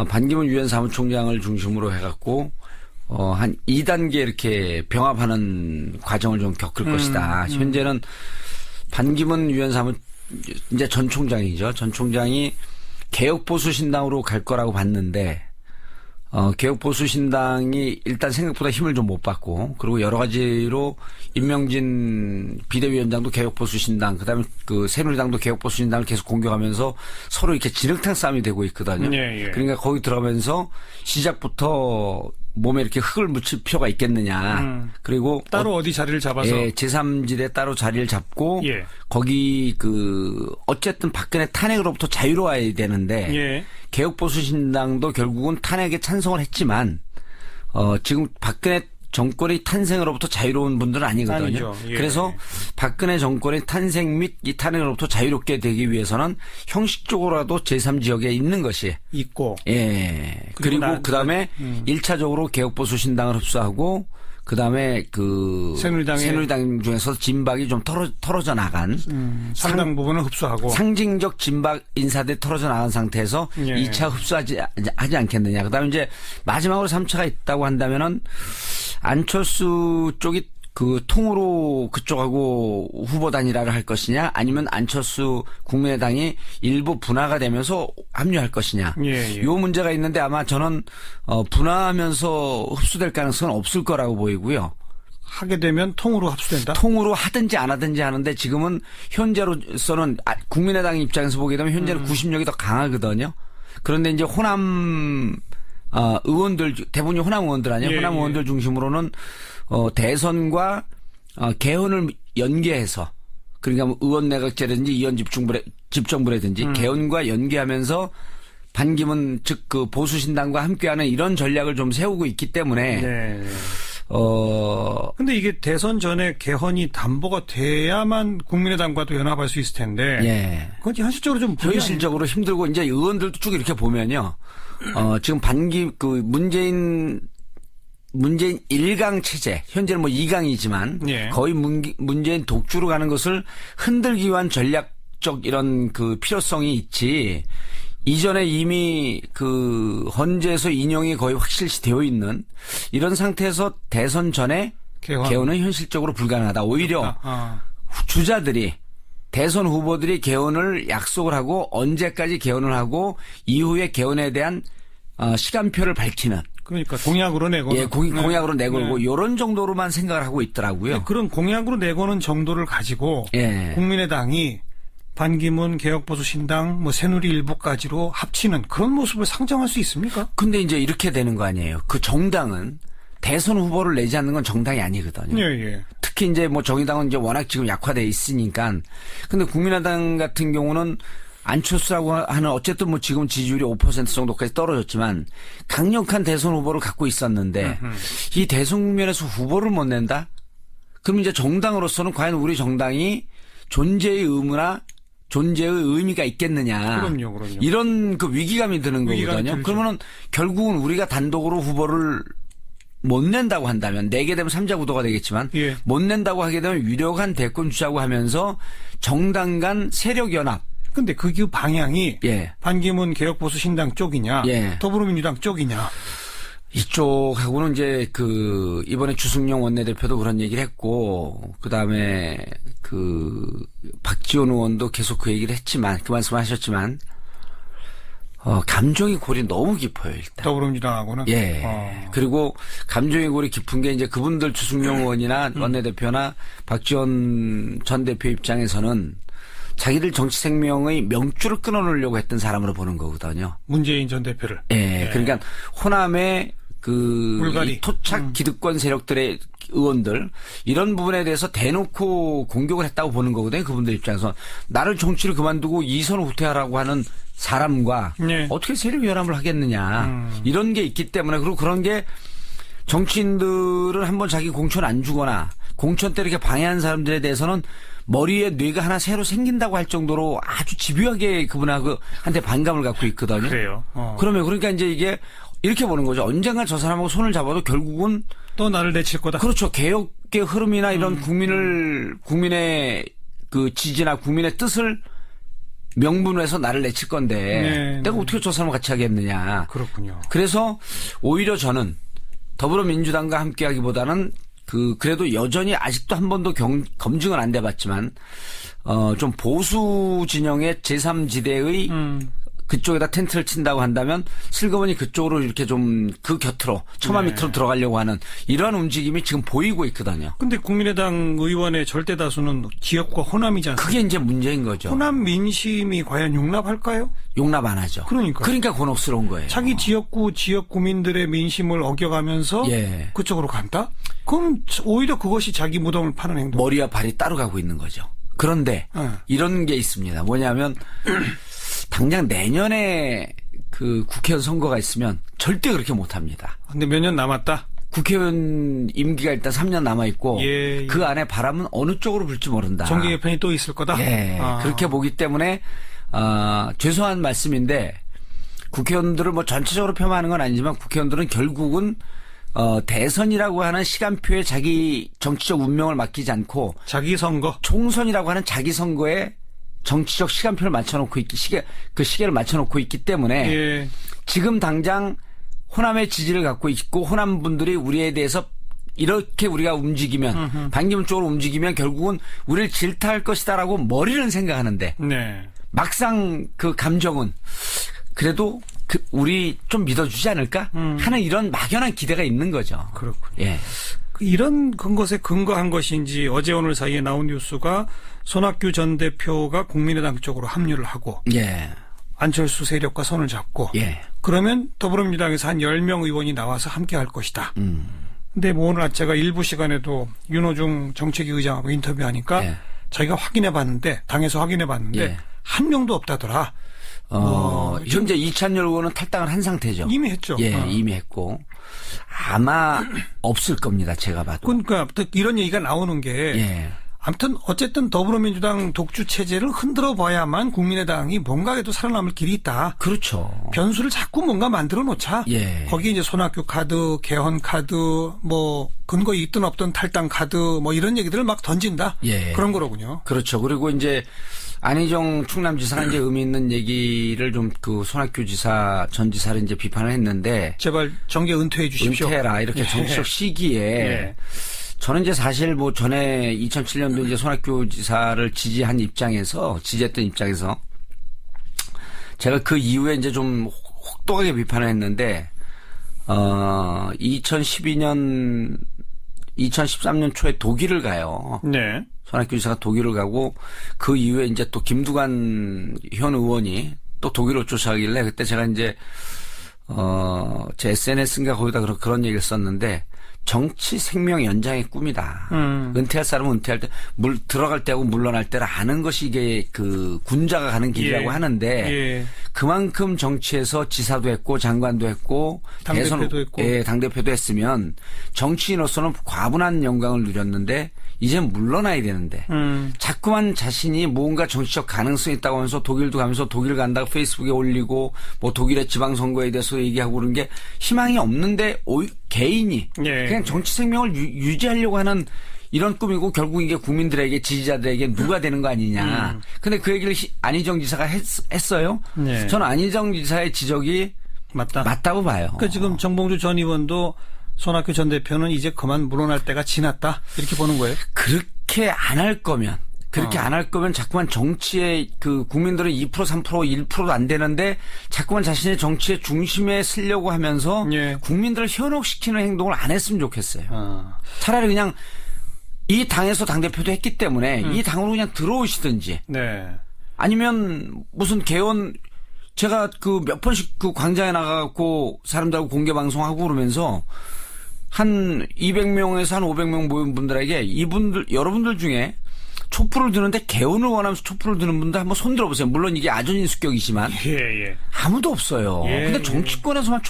반기문 유엔 사무총장을 중심으로 해갖고 한 2단계 이렇게 병합하는 과정을 좀 겪을 것이다. 현재는 반기문 유엔 이제 전 총장이죠. 전 총장이 개혁보수신당으로 갈 거라고 봤는데 개혁보수신당이 일단 생각보다 힘을 좀 못 받고, 그리고 여러 가지로 임명진 비대위원장도 개혁보수신당, 그다음에 그 새누리당도 개혁보수신당을 계속 공격하면서 서로 이렇게 진흙탕 싸움이 되고 있거든요. 예. 그러니까 거기 들어가면서 시작부터 몸에 이렇게 흙을 묻힐 필요가 있겠느냐. 그리고 따로 어디 자리를 잡아서 제3지대 따로 자리를 잡고 예. 거기 어쨌든 박근혜 탄핵으로부터 자유로워야 되는데 예. 개혁보수신당도 결국은 탄핵에 찬성을 했지만 지금 박근혜 정권의 탄생으로부터 자유로운 분들은 아니거든요. 아니죠. 예. 그래서 박근혜 정권의 탄생 및 이 탄핵으로부터 자유롭게 되기 위해서는 형식적으로라도 제3지역에 있는 것이 있고. 예. 그리고 그다음에 1차적으로 개혁보수신당을 흡수하고 그다음에 새누리당 중에서 진박이 좀 털어져 나간 상당 부분을 흡수하고 상징적 진박 인사들이 털어져 나간 상태에서 예. 2차 흡수하지 않겠느냐. 그다음에 이제 마지막으로 3차가 있다고 한다면은 안철수 쪽이 통으로 그쪽하고 후보 단일화를 할 것이냐, 아니면 안철수 국민의당이 일부 분화가 되면서 합류할 것이냐. 예. 요 문제가 있는데 아마 저는 분화하면서 흡수될 가능성은 없을 거라고 보이고요. 하게 되면 통으로 합수된다? 통으로 하든지 안 하든지 하는데 지금은 현재로서는 국민의당 입장에서 보게 되면 현재는 구심력이 더 강하거든요. 그런데 이제 호남 의원들, 대부분이 호남 의원들 아니에요. 예. 호남 의원들 중심으로는 대선과 개헌을 연계해서, 그러니까 뭐 의원 내각제라든지 의원 집정부라든지 개헌과 연계하면서 반기문 즉 보수신당과 함께하는 이런 전략을 좀 세우고 있기 때문에 네. 근데 이게 대선 전에 개헌이 담보가 돼야만 국민의당과도 연합할 수 있을 텐데. 예. 그건 현실적으로 좀 현실적으로 힘들고, 이제 의원들도 쭉 이렇게 보면요. 지금 문재인 1강 체제, 현재는 뭐 2강이지만 예. 거의 문재인 독주로 가는 것을 흔들기 위한 전략적 이런 필요성이 있지. 이전에 이미 헌재에서 인용이 거의 확실시 되어 있는 이런 상태에서 대선 전에 개헌은 현실적으로 불가능하다. 오히려 주자들이, 대선 후보들이 개헌을 약속을 하고 언제까지 개헌을 하고 이후에 개헌에 대한 시간표를 밝히는. 그러니까 공약으로 내고. 예, 공약으로 내걸고 이런 정도로만 생각을 하고 있더라고요. 그런 공약으로 내고는 정도를 가지고 예. 국민의당이 반기문 개혁보수신당 새누리 일부까지로 합치는 그런 모습을 상정할 수 있습니까? 근데 이제 이렇게 되는 거 아니에요. 정당은 대선 후보를 내지 않는 건 정당이 아니거든요. 예. 특히 이제 정의당은 이제 워낙 지금 약화돼 있으니까. 근데 국민의당 같은 경우는 안철수라고 하는 어쨌든 지금 지지율이 5% 정도까지 떨어졌지만 강력한 대선 후보를 갖고 있었는데 이 대선 국면에서 후보를 못 낸다? 그럼 이제 정당으로서는 과연 우리 정당이 존재의 의무나 존재의 의미가 있겠느냐. 그럼요. 이런 위기감이 드는 거거든요. 그러면은 결국은 우리가 단독으로 후보를 못 낸다고 한다면, 내게 되면 3자 구도가 되겠지만, 예. 못 낸다고 하게 되면 유력한 대권 주자고 하면서 정당 간 세력 연합. 근데 그 방향이 예. 반기문 개혁보수신당 쪽이냐, 예. 더불어민주당 쪽이냐. 이쪽하고는 이제 이번에 주승용 원내대표도 그런 얘기를 했고, 그 다음에 박지원 의원도 계속 그 얘기를 했지만, 그 말씀을 하셨지만, 감정의 골이 너무 깊어요, 일단. 더불어민주당하고는? 예. 그리고 감정의 골이 깊은 게 이제 그분들 주승용 의원이나 원내대표나 박지원 전 대표 입장에서는 자기들 정치 생명의 명줄을 끊어놓으려고 했던 사람으로 보는 거거든요. 문재인 전 대표를. 예. 그러니까 호남의 물갈이. 토착 기득권 세력들의 의원들, 이런 부분에 대해서 대놓고 공격을 했다고 보는 거거든요. 그분들 입장에서. 나를 정치를 그만두고 이선 후퇴하라고 하는 사람과 네. 어떻게 세력 연합을 하겠느냐. 이런 게 있기 때문에, 그리고 그런 게 정치인들은 한번 자기 공천 안 주거나 공천 때 이렇게 방해한 사람들에 대해서는 머리에 뇌가 하나 새로 생긴다고 할 정도로 아주 집요하게 그분한테 반감을 갖고 있거든요. 그래요. 그러니까 이제 이게 이렇게 보는 거죠. 언젠가 저 사람하고 손을 잡아도 결국은 또 나를 내칠 거다. 그렇죠. 개혁의 흐름이나 이런 국민의 지지나 국민의 뜻을 명분에서 나를 내칠 건데 네, 내가 네. 어떻게 저 사람을 같이 하겠느냐. 그렇군요. 그래서 오히려 저는 더불어민주당과 함께하기보다는 그래도 여전히 아직도 한 번도 검증은 안 돼봤지만 좀 보수 진영의 제3지대의 그쪽에다 텐트를 친다고 한다면 슬그머니 그쪽으로 이렇게 좀 그 곁으로 처마 네. 밑으로 들어가려고 하는 이러한 움직임이 지금 보이고 있거든요. 근데 국민의당 의원의 절대 다수는 지역구가 호남이지 않습니까? 그게 이제 문제인 거죠. 호남 민심이 과연 용납할까요? 용납 안 하죠. 그러니까 곤혹스러운 거예요. 자기 지역구 지역 구민들의 민심을 어겨가면서 예. 그쪽으로 간다? 그럼 오히려 그것이 자기 무덤을 파는 행동. 머리와 발이 따로 가고 있는 거죠. 그런데 이런 게 있습니다. 뭐냐면 당장 내년에 그 국회의원 선거가 있으면 절대 그렇게 못합니다. 근데 몇 년 남았다? 국회의원 임기가 일단 3년 남아있고 예. 그 안에 바람은 어느 쪽으로 불지 모른다. 정계 개편이 또 있을 거다? 예. 그렇게 보기 때문에 죄송한 말씀인데 국회의원들을 뭐 전체적으로 폄하하는 건 아니지만 국회의원들은 결국은 대선이라고 하는 시간표에 자기 정치적 운명을 맡기지 않고 자기 선거. 총선이라고 하는 자기 선거에 정치적 시간표를 맞춰놓고 그 시계를 맞춰놓고 있기 때문에 예. 지금 당장 호남의 지지를 갖고 있고 호남 분들이 우리에 대해서 이렇게 우리가 움직이면 반기문 쪽으로 움직이면 결국은 우리를 질타할 것이다라고 머리는 생각하는데 네. 막상 그 감정은 그래도 우리 좀 믿어주지 않을까 하는 이런 막연한 기대가 있는 거죠. 그렇군요. 예. 이런 것에 근거한 것인지 어제 오늘 사이에 나온 뉴스가 손학규 전 대표가 국민의당 쪽으로 합류를 하고 예. 안철수 세력과 손을 잡고 예. 그러면 더불어민주당에서 한 10명 의원이 나와서 함께 할 것이다. 근데 뭐 오늘 제가 일부 시간에도 윤호중 정책위 의장하고 인터뷰하니까 예. 자기가 확인해 봤는데 당에서 확인해 봤는데 예. 한 명도 없다더라. 현재 이찬열 의원은 탈당을 한 상태죠. 이미 했죠. 예, 이미 했고 아마 없을 겁니다. 제가 봐도. 그러니까 이런 얘기가 나오는 게 예. 아무튼 어쨌든 더불어민주당 독주 체제를 흔들어 봐야만 국민의당이 뭔가에도 살아남을 길이 있다. 그렇죠. 변수를 자꾸 뭔가 만들어 놓자. 예. 거기에 이제 손학규 카드, 개헌 카드, 뭐 근거 있든 없든 탈당 카드, 뭐 이런 얘기들을 막 던진다. 예. 그런 거로군요. 그렇죠. 그리고 이제 안희정 충남지사가 이제 의미 있는 얘기를 좀 그 손학규 지사 전 지사를 이제 비판을 했는데 제발 정계 은퇴해 주십시오. 은퇴해라 이렇게 예. 정치적 시기에 예. 저는 이제 사실 뭐 전에 2007년도 이제 손학규 지사를 지지했던 입장에서 제가 그 이후에 이제 좀 혹독하게 비판을 했는데 2013년 초에 독일을 가요. 네. 손학규 지사가 독일을 가고 그 이후에 이제 또 김두관 현 의원이 또 독일을 쫓아가길래 그때 제가 이제 제 SNS인가 거기다 그런 얘기를 썼는데 정치 생명 연장의 꿈이다. 은퇴할 사람은 은퇴할 때 들어갈 때하고 물러날 때를 아는 것이 이게 그 군자가 가는 길이라고 예. 하는데 예. 그만큼 정치에서 지사도 했고 장관도 했고 당대표도 했고 예, 당대표도 했으면 정치인으로서는 과분한 영광을 누렸는데 이제 물러나야 되는데 자꾸만 자신이 뭔가 정치적 가능성이 있다고 하면서 독일도 가면서 독일 간다고 페이스북에 올리고 뭐 독일의 지방선거에 대해서 얘기하고 그런 게 희망이 없는데 개인이 예. 그냥 정치 생명을 유지하려고 하는 이런 꿈이고 결국 이게 국민들에게 지지자들에게 누가 되는 거 아니냐. 근데 그 얘기를 안희정 지사가 했어요. 네. 저는 안희정 지사의 지적이 맞다고 봐요. 그러니까 지금 정봉주 전 의원도 손학규 전 대표는 이제 그만 물러날 때가 지났다 이렇게 보는 거예요. 그렇게 안 할 거면 자꾸만 정치에 그 국민들은 2% 3% 1%도 안 되는데 자꾸만 자신의 정치의 중심에 쓰려고 하면서 예. 국민들을 현혹시키는 행동을 안 했으면 좋겠어요. 차라리 그냥 이 당에서 당대표도 했기 때문에 이 당으로 그냥 들어오시든지 네. 아니면 무슨 개헌 제가 그 몇 번씩 그 광장에 나가고 사람들하고 공개 방송하고 그러면서 한 200명에서 한 500명 모인 분들에게 여러분들 중에 촛불을 드는데 개헌을 원하면서 촛불을 드는 분들 한번 손 들어보세요. 물론 이게 아전인수격이지만 예. 아무도 없어요. 예, 근데 정치권에서만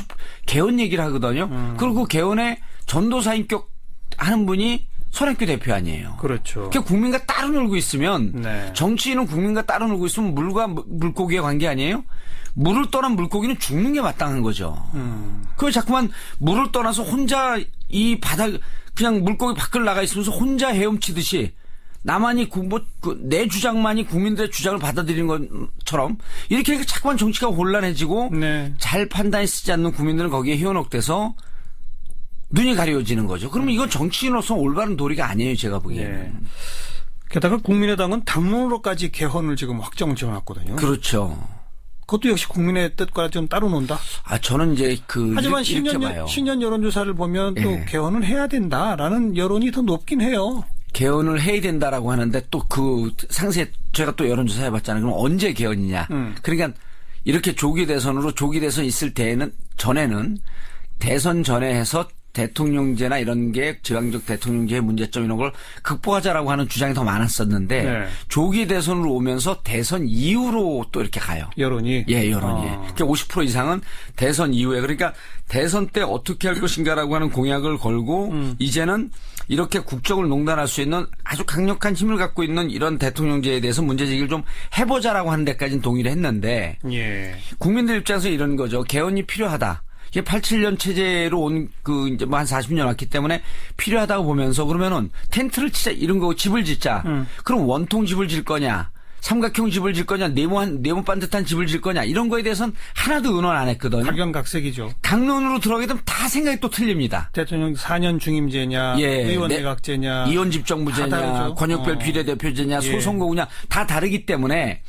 개헌 얘기를 하거든요. 그리고 개헌에 전도사인격 하는 분이 손학규 대표 아니에요. 그렇죠. 그러니까 국민과 따로 놀고 있으면 네. 정치인은 국민과 따로 놀고 있으면 물과 물고기의 관계 아니에요? 물을 떠난 물고기는 죽는 게 마땅한 거죠. 그걸 자꾸만 물을 떠나서 혼자 이 바닥 그냥 물고기 밖을 나가 있으면서 혼자 헤엄치듯이 나만이 내 주장만이 국민들의 주장을 받아들이는 것처럼 이렇게 하니까 자꾸만 정치가 혼란해지고 네. 잘 판단이 쓰지 않는 국민들은 거기에 현혹돼서 눈이 가려워지는 거죠. 그러면 이건 정치인으로서 올바른 도리가 아니에요, 제가 보기에는. 네. 게다가 국민의당은 당론으로까지 개헌을 지금 확정 지어놨거든요. 그렇죠. 그것도 역시 국민의 뜻과 좀 따로 논다. 저는 이제 하지만 이렇게 봐요. 신년 여론조사를 보면 또 예. 개헌을 해야 된다라는 여론이 더 높긴 해요. 개헌을 해야 된다라고 하는데 또 상세 제가 또 여론조사 해봤잖아요. 그럼 언제 개헌이냐. 그러니까 이렇게 조기 대선 있을 때에는 전에는 대선 전에 해서 대통령제나 이런 게 지방적 대통령제의 문제점 이런 걸 극복하자라고 하는 주장이 더 많았었는데 네. 조기 대선으로 오면서 대선 이후로 또 이렇게 가요. 여론이. 예, 여론이. 그러니까 50% 이상은 대선 이후에 그러니까 대선 때 어떻게 할 것인가라고 하는 공약을 걸고 이제는 이렇게 국정을 농단할 수 있는 아주 강력한 힘을 갖고 있는 이런 대통령제에 대해서 문제제기를 좀 해보자라고 하는 데까지는 동의를 했는데 예. 국민들 입장에서 이런 거죠. 개헌이 필요하다. 이게 87년 체제로 온 이제 뭐 한 40년 왔기 때문에 필요하다고 보면서 그러면은 텐트를 치자 이런 거 집을 짓자. 그럼 원통 집을 질 거냐? 삼각형 집을 질 거냐? 네모 반듯한 집을 질 거냐? 이런 거에 대해서는 하나도 의논 안 했거든요. 각양각색이죠. 당론으로 들어가게 되면 다 생각이 또 틀립니다. 대통령 4년 중임제냐, 의원 내각제냐, 이원 집정부제냐, 권역별 비례대표제냐, 소선거구냐 다 다르기 때문에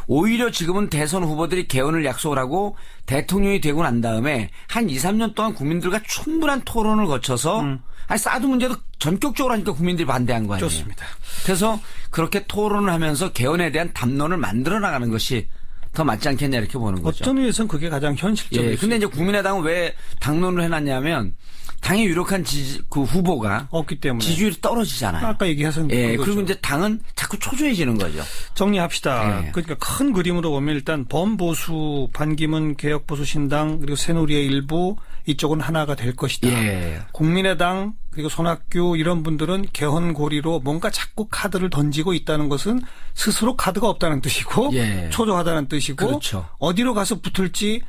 오히려 지금은 대선 후보들이 개헌을 약속을 하고 대통령이 되고 난 다음에 한 2, 3년 동안 국민들과 충분한 토론을 거쳐서 사드 문제도 전격적으로 하니까 국민들이 반대한 거 아니에요. 좋습니다. 그래서 그렇게 토론을 하면서 개헌에 대한 담론을 만들어 나가는 것이 더 맞지 않겠냐 이렇게 보는 거죠. 어떤 의미에서는 그게 가장 현실적이에요. 예, 근데 이제 국민의당은 왜 당론을 해놨냐면 당의 유력한 후보가 없기 때문에 지지율이 떨어지잖아요. 아까 얘기하신 예, 거죠. 그리고 이제 당은 자꾸 초조해지는 거죠. 정리합시다. 예. 그러니까 큰 그림으로 보면 일단 범보수, 반기문 개혁보수신당 그리고 새누리의 일부 이쪽은 하나가 될 것이다. 예. 국민의당 그리고 손학규 이런 분들은 개헌 고리로 뭔가 자꾸 카드를 던지고 있다는 것은 스스로 카드가 없다는 뜻이고 예. 초조하다는 뜻이고 그렇죠. 어디로 가서 붙을지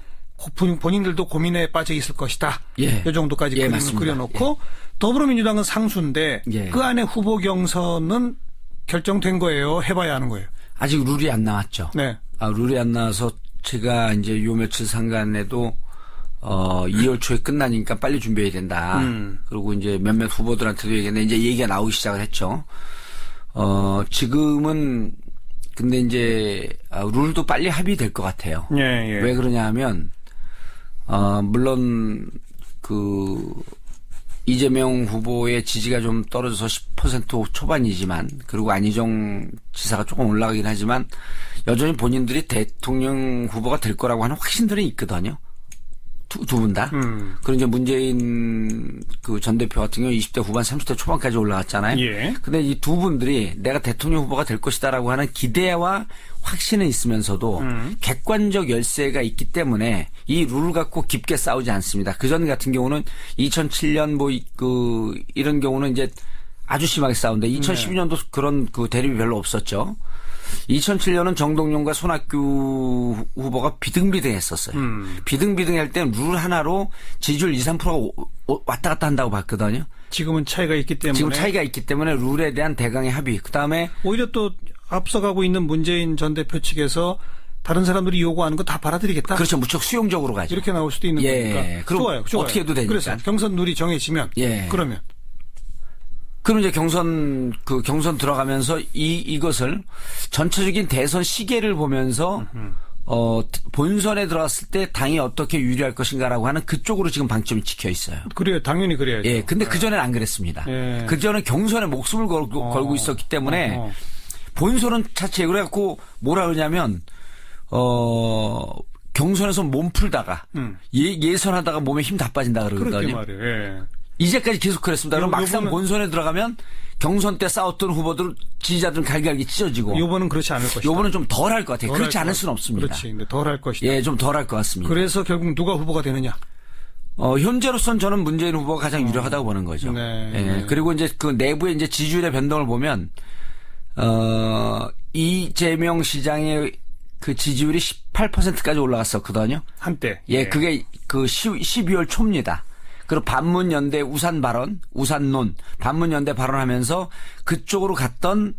본인들도 고민에 빠져 있을 것이다. 예. 이 정도까지 예, 그림을 맞습니다. 그려놓고 더불어민주당은 상수인데 예. 그 안에 후보 경선은 결정된 거예요. 해봐야 하는 거예요. 아직 룰이 안 나왔죠. 네. 룰이 안 나와서 제가 이제 요 며칠 상간에도 2월 초에 끝나니까 빨리 준비해야 된다. 그리고 이제 몇몇 후보들한테도 얘기했는데 이제 얘기가 나오기 시작을 했죠. 지금은 근데 이제 룰도 빨리 합의될 것 같아요. 예, 예. 왜 그러냐 하면 물론 이재명 후보의 지지가 좀 떨어져서 10% 초반이지만 그리고 안희정 지사가 조금 올라가긴 하지만 여전히 본인들이 대통령 후보가 될 거라고 하는 확신들은 있거든요. 두 분 다. 그리고 이제 문재인 전 대표 같은 경우 20대 후반 30대 초반까지 올라갔잖아요. 예. 근데 이 두 분들이 내가 대통령 후보가 될 것이다라고 하는 기대와 확신은 있으면서도 객관적 열세가 있기 때문에 이 룰을 갖고 깊게 싸우지 않습니다. 그전 같은 경우는 2007년 이런 경우는 이제 아주 심하게 싸운데 2012년도 그런 대립이 별로 없었죠. 2007년은 정동영과 손학규 후보가 비등비등했었어요. 비등비등할 때는 룰 하나로 지지율 2, 3%가 왔다 갔다 한다고 봤거든요. 지금은 차이가 있기 때문에. 지금 차이가 있기 때문에 룰에 대한 대강의 합의. 그다음에 오히려 또 앞서가고 있는 문재인 전 대표 측에서 다른 사람들이 요구하는 거 다 받아들이겠다. 그렇죠. 무척 수용적으로 가죠. 이렇게 나올 수도 있는 거니까. 좋아요. 어떻게 해도 되니까. 그래서 경선 룰이 정해지면 그러면 그럼 이제 경선 들어가면서 이것을 전체적인 대선 시계를 보면서 본선에 들어갔을 때 당이 어떻게 유리할 것인가라고 하는 그쪽으로 지금 방점이 찍혀 있어요. 그래요. 당연히 그래야죠. 예. 근데 그전에는 안 그랬습니다. 예. 그전에 경선에 목숨을 걸고 있었기 때문에 본선은 자체 그래갖고 뭐라 그러냐면 경선에서 몸 풀다가 예선하다가 몸에 힘 다 빠진다 그러거든요. 그렇게 말이에요. 예. 이제까지 계속 그랬습니다. 그럼 막상 본선에 들어가면 경선 때 싸웠던 후보들 지지자들은 갈갈기 찢어지고. 요번은 그렇지 않을 것이다. 요번은 좀 덜 할 것 같아요. 그렇지 않을 수는 없습니다. 그렇지. 근데 덜 할 것이다. 예, 좀 덜 할 것 같습니다. 그래서 결국 누가 후보가 되느냐? 현재로서는 저는 문재인 후보가 가장 유력하다고 보는 거죠. 네. 예, 그리고 이제 그 내부의 이제 지지율의 변동을 보면 이재명 시장의 그 지지율이 18%까지 올라갔었거든요. 한때. 예, 그게 12월 초입니다. 그리고 반문연대 우산논, 반문연대 발언하면서 그쪽으로 갔던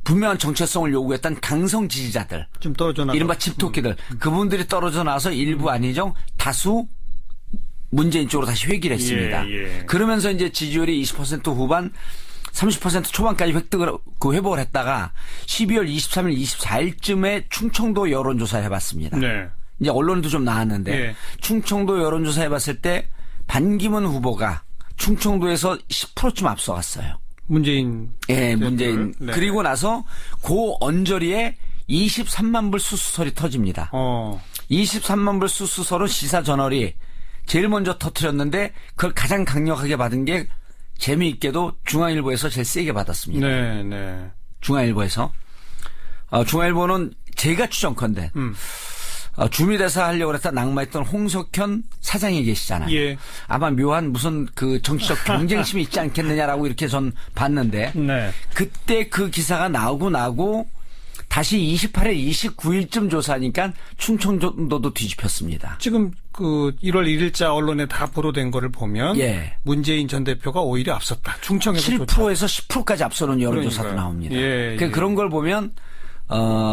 분명한 정체성을 요구했던 강성 지지자들, 좀 떨어져 나가. 이른바 집토끼들, 그분들이 떨어져 나서 일부 아니죠, 다수 문재인 쪽으로 다시 회귀를 했습니다. 예. 그러면서 이제 지지율이 20% 후반, 30% 초반까지 회복을 했다가 12월 23일, 24일쯤에 충청도 여론조사를 해봤습니다. 네. 이제 언론도 좀 나왔는데 예. 충청도 여론조사 해봤을 때 반기문 후보가 충청도에서 10%쯤 앞서갔어요. 문재인. 예, 문재인. 네. 그리고 나서 그 언저리에 23만 불 수수설이 터집니다. 23만 불 수수설은 시사 저널이 제일 먼저 터뜨렸는데 그걸 가장 강력하게 받은 게 재미있게도 중앙일보에서 제일 세게 받았습니다. 네. 중앙일보에서. 중앙일보는 제가 추정컨대 주미대사 하려고 했다 낙마했던 홍석현 사장이 계시잖아요. 예. 아마 묘한 무슨 그 정치적 경쟁심이 있지 않겠느냐라고 이렇게 전 봤는데 네. 그때 그 기사가 나오고 다시 28일, 29일쯤 조사하니까 충청도도 뒤집혔습니다. 지금 그 1월 1일자 언론에 다 보도된 거를 보면 예. 문재인 전 대표가 오히려 앞섰다. 충청에서 7%에서 10%까지 앞서는 여론조사도 그러니까요. 나옵니다. 예. 그런 걸 보면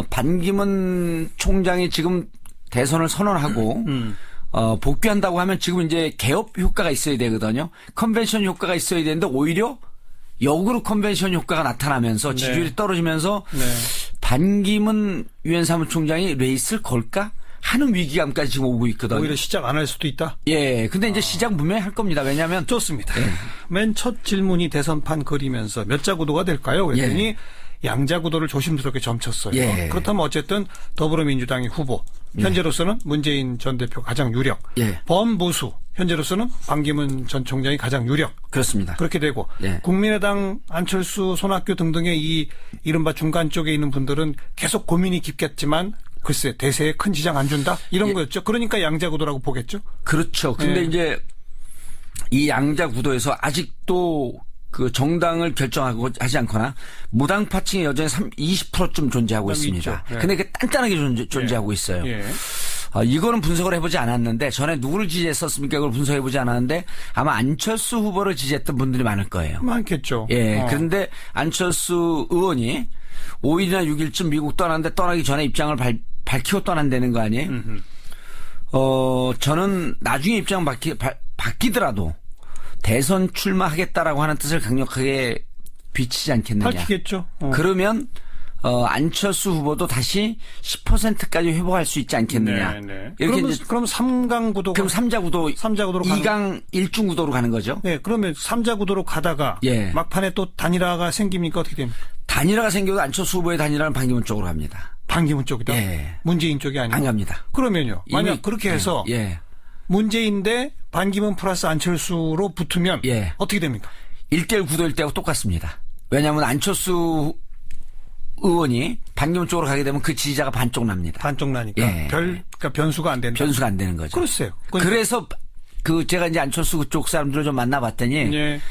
반기문 총장이 지금 대선을 선언하고 복귀한다고 하면 지금 이제 개업 효과가 있어야 되거든요. 컨벤션 효과가 있어야 되는데 오히려 역으로 컨벤션 효과가 나타나면서 지지율이 떨어지면서 반기문 유엔 사무총장이 레이스를 걸까 하는 위기감까지 지금 오고 있거든요. 오히려 시작 안 할 수도 있다. 예, 근데 이제 시작 분명히 할 겁니다. 왜냐하면 좋습니다. 맨 첫 질문이 대선판 그리면서 몇 자 구도가 될까요? 그랬더니 양자 구도를 조심스럽게 점쳤어요. 예. 그렇다면 어쨌든 더불어민주당의 후보 현재로서는 문재인 전 대표 가장 유력. 예. 범보수 현재로서는 반기문 전 총장이 가장 유력. 그렇습니다. 그렇게 되고 예. 국민의당 안철수 손학규 등등의 이 이른바 중간 쪽에 있는 분들은 계속 고민이 깊겠지만 글쎄 대세에 큰 지장 안 준다 이런 거였죠. 그러니까 양자 구도라고 보겠죠. 그렇죠. 근데 이제 이 양자 구도에서 아직도 그 정당을 결정하고 하지 않거나 무당파층이 여전히 20%좀 존재하고 있습니다. 있죠. 예. 근데 그 단단하게 존재하고 있어요. 예. 이거는 분석을 해보지 않았는데 전에 누구를 지지했었습니까? 그걸 분석해보지 않았는데 아마 안철수 후보를 지지했던 분들이 많을 거예요. 많겠죠. 예. 그런데 안철수 의원이 5일이나 6일쯤 미국 떠났는데 떠나기 전에 입장을 밝히고 떠난다는 거 아니에요? 저는 나중에 입장 바뀌더라도 대선 출마하겠다라고 하는 뜻을 강력하게 비치지 않겠느냐. 밝히겠죠. 그러면 안철수 후보도 다시 10%까지 회복할 수 있지 않겠느냐. 네. 이렇게 그럼 3강 구도가 그럼 3자 구도, 2강 1중 구도로 가는 거죠. 네, 그러면 3자 구도로 가다가 예. 막판에 또 단일화가 생깁니까 어떻게 됩니까? 단일화가 생겨도 안철수 후보의 단일화는 반기문 쪽으로 갑니다. 반기문 쪽이다. 예. 문재인 쪽이 아니고. 안 갑니다. 그러면요. 만약 그렇게 해서 예. 문재인 대 반기문 플러스 안철수로 붙으면 예. 어떻게 됩니까? 1대1 구도일 때하고 똑같습니다. 왜냐하면 안철수 의원이 반기문 쪽으로 가게 되면 그 지지자가 반쪽 납니다. 반쪽 나니까. 예. 그러니까 변수가 안 된다. 변수가 안 되는 거죠. 글쎄요. 그래서 제가 이제 안철수 그쪽 사람들을 좀 만나봤더니 예.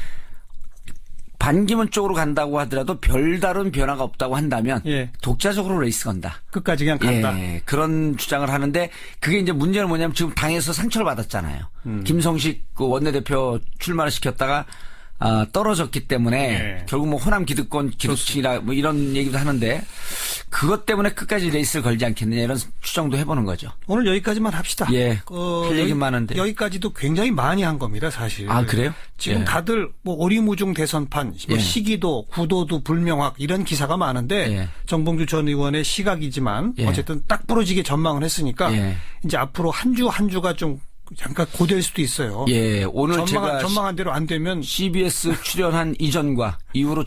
반기문 쪽으로 간다고 하더라도 별다른 변화가 없다고 한다면 예. 독자적으로 레이스 건다. 끝까지 그냥 간다. 예, 그런 주장을 하는데 그게 이제 문제는 뭐냐면 지금 당에서 상처를 받았잖아요. 김성식 그 원내대표 출마를 시켰다가 떨어졌기 때문에 예. 결국 뭐 호남 기득권 기득층이라 뭐 이런 얘기도 하는데 그것 때문에 끝까지 레이스를 걸지 않겠느냐 이런 추정도 해보는 거죠. 오늘 여기까지만 합시다. 예. 할 얘기 많은데. 여기까지,도 굉장히 많이 한 겁니다, 사실. 아, 그래요? 지금 예. 다들 뭐 오리무중 대선판, 뭐 예. 시기도, 구도도 불명확 이런 기사가 많은데 예. 정봉주 전 의원의 시각이지만 예. 어쨌든 딱 부러지게 전망을 했으니까 예. 이제 앞으로 한 주 한 주가 좀 잠깐 고될 수도 있어요. 예, 오늘 제가 전망한 대로 안 되면 CBS 출연한 이전과 이후로